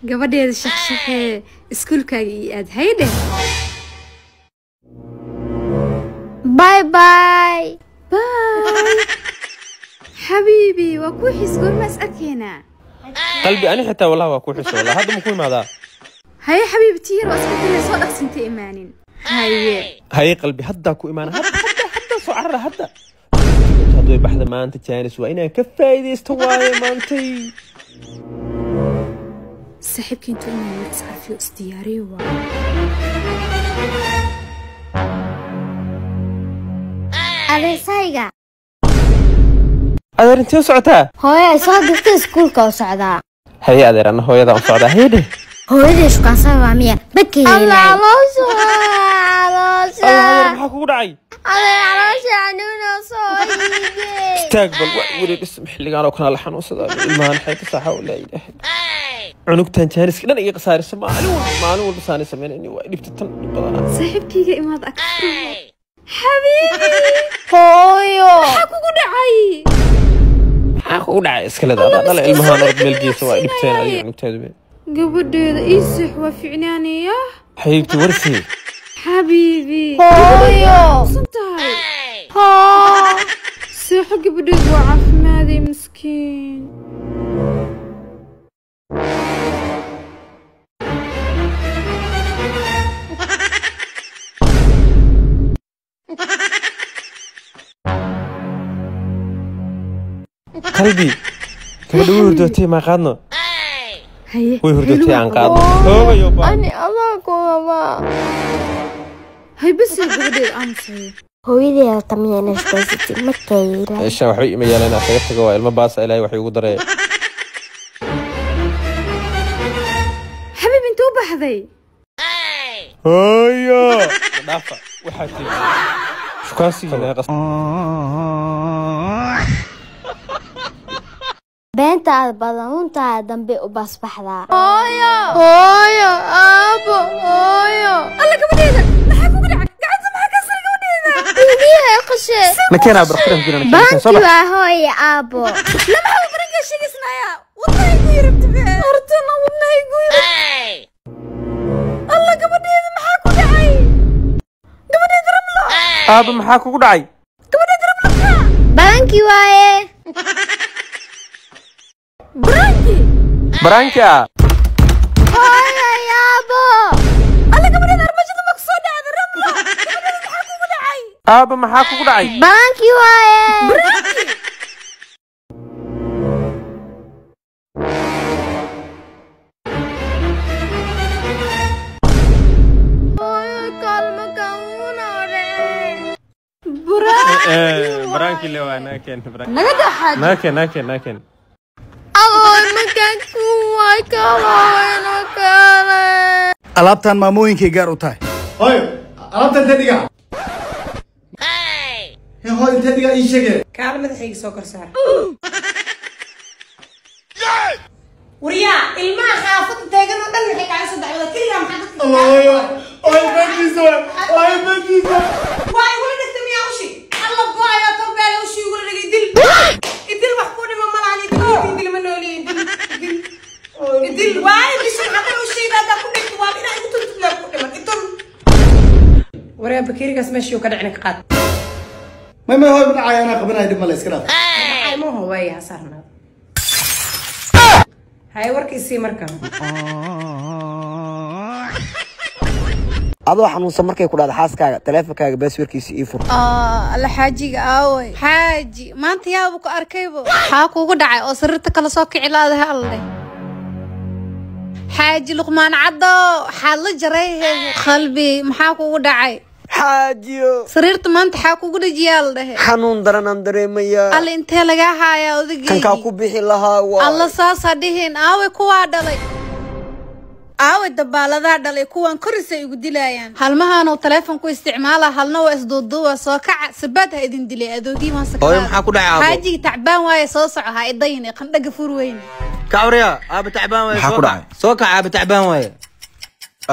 gabadheeda shakhshaxee iskuulkaaga ii aad hayde. باي باي باي حبيبي وكوحي سكور ما أسألكينا قلبي أنا حتى والله وكوحي والله هذا مكوي ماذا هاي حبيبتي واسكت لي صوت أقسمت إيمانين هاي قلبي هدا كو إيمان هدا صعرة هدا هذا بحث ما أنت تانس وأنا كفاية استواي ما أنتي صاحبك انتو إني تعرفي استياري أبي سايقة أدر أنتي وسعتها هوي صادقت سكولك وسعدا هي أدر أنا هوي ذا وسعدا هيدي هوي ليش كان سوا مية بكي الله علوشة الله محاك ودعي علوشة عنونا صايقة استقبل وريد اسمح لي قالوا كنا لحن وصدا المهن حيث صحة ولا إله عنق تانس كنا نيجي قصار السماء معلوم بساني سمين إني وقلبت التن صاحبكي إماد أكثر حبيبي هويو حاكو ودعي اسكلا ده طلع المهن رد ملقي سواء قلبتين علي عنق تادبي قبل إيسح وفعناني يا حبيبتي ورثي حبيبي هويو صنتاي ها سيحو قبل وعف ماذي مسكين قلبي كبدو هردوتي ما قادنا هي هردوتي عن قادنا هو يوبا أنا أباكو ماما هي بس البغداد أمسي هوي ذي الطمية نشبزتي مكيلة إيش وحي ميالنا سيفتك جوا المباص إلهي وحي قدره حبيبي انتو بحذي هيا نافع وحاتي شو كان سينا قص بنت البلونتا دنبي وبس بحذا هويا أبو هويا الله قبل محاكو قدعك قاعد معك أصير قبل بيها يا قشي نكينا برختهم كنا بانكي وهويا أبو لما هو برنجة شيء اسمها والله يقول ربتبه أرتنا والله يقول الله قبل محاكو دعي قبل يضرب له أبو محاكو دعي قبل يضرب له بانكي وايه برانكي هويا يا أبو الله قبل يضرب مجد مقصودة هذا الرملة قبل محاكو دعي أبو محاكو دعي بانكي وايه برانكي اللي هو ناكن ناكن مكان كواي كواي نكالي alaabtan maamooyinkay gaar u tahay hooyo alaabtan intee dhigaa hooyo intee dhigaa ii sheege kaala madaxayga soo korsaar wariyaa ilmaha xaafadda taagan oo dhan waxay kaaga soo dacwada keligaa maxaa dadka waay wala dhagta miyaa ushi alla go-ayaa tolbeele ushi igula dhagay idil wax ku dhima malahan idil ma nooliyin idil waay bishan xaqan ushayda haddaa ku dhigto waa inaa igu tuntudlaa ku dhiman idul waryaa bakeerigaas meeshii ka dhicina ka qaad may hooyo dhacaya anaa qabanaya dhib male iska dhaaf maho waay hasaarnaa هاي وركيسي مركب adoo xanuunsan markay ku dhacdo xaaskaaga taleefankaaga baasweerkiisa ii fur alla xaajiga aaway xaaji maanta yaaba ku arkaybo maxaa kuugu dhacay oo sariirta kala soo kici laadahay alle xaaji luqmaan caddo waxaad la jaray qalbi maxaa kuugu dhacay xaajiyo sariirta maanta waxaa kuugu dhajiyaa la dhahe xanuun daranaan dareemayaa alle intee lagaa haayaa odageygi kankaa ku bixi lahaa waa alla saasaa dhihin aaway kuwaa dhalay aaway dabaaladaa dhalay kuwaan korisay igu dilayaan halmahaanoo taleefonku isticmaala halna waa isduuduuba soo kaca sabaad ha idin dilay adoogii waan sakraa hooyo maxaa ku dhacay aabo xaajiga tacbaan waaye soo soco ha idayne qandhaga fur weyne kawriya aaba tacbaan waaye maxaa ku dhacay soo kaca aaba tacbaan waaye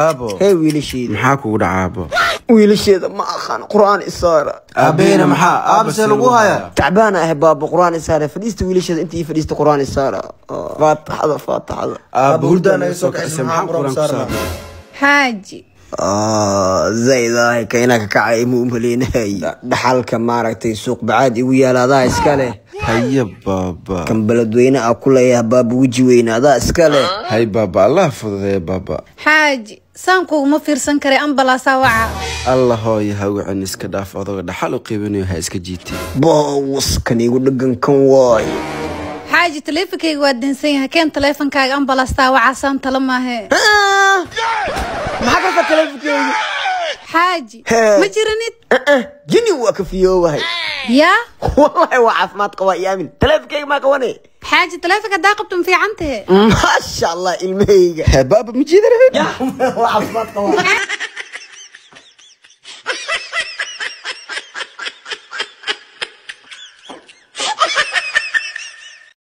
aabo hey wiilashiida maxaa kugu dhacay aabo wiilasheeda ma aqaan quraan isaara aabeena maxaa aabse lagu haya تعبانة يا بابا قرآن إسارة فديست ويليش أنت فديست قرآن إسارة فاتحة فاتحة بردنا يسوق اسم قرآن إسارة حاجي زي ذا كأنك كعاي مؤملين هاي دحالك ماركتي سوق بعاد ويا لا إسكاله هيا بابا كم بلد وين أكل يا بابا وجي وين هذا إسكاله هاي بابا الله يحفظه يا بابا حاجي سانكو ما فيرسن كري أمبلاسا وعا الله هاي هاو عن إسكداف هذا دحالو قيبني هاي إسكجيتي بوس كان يقول لك كم واي حاجي تليفكيga waa dansan keen taleefankaaga ambalaasta waxa san talama he maxaa ka taleefankaaga حاجي ما jiranid jini waa ka fiyowahay ya wallahi waa caafimaad qaba yaamin taleefankaaga ma qawanay حاجي تليفك دا qabtum fiicantahay ما شاء الله ilmahayga baba ma jiidar waa caafimaad qaba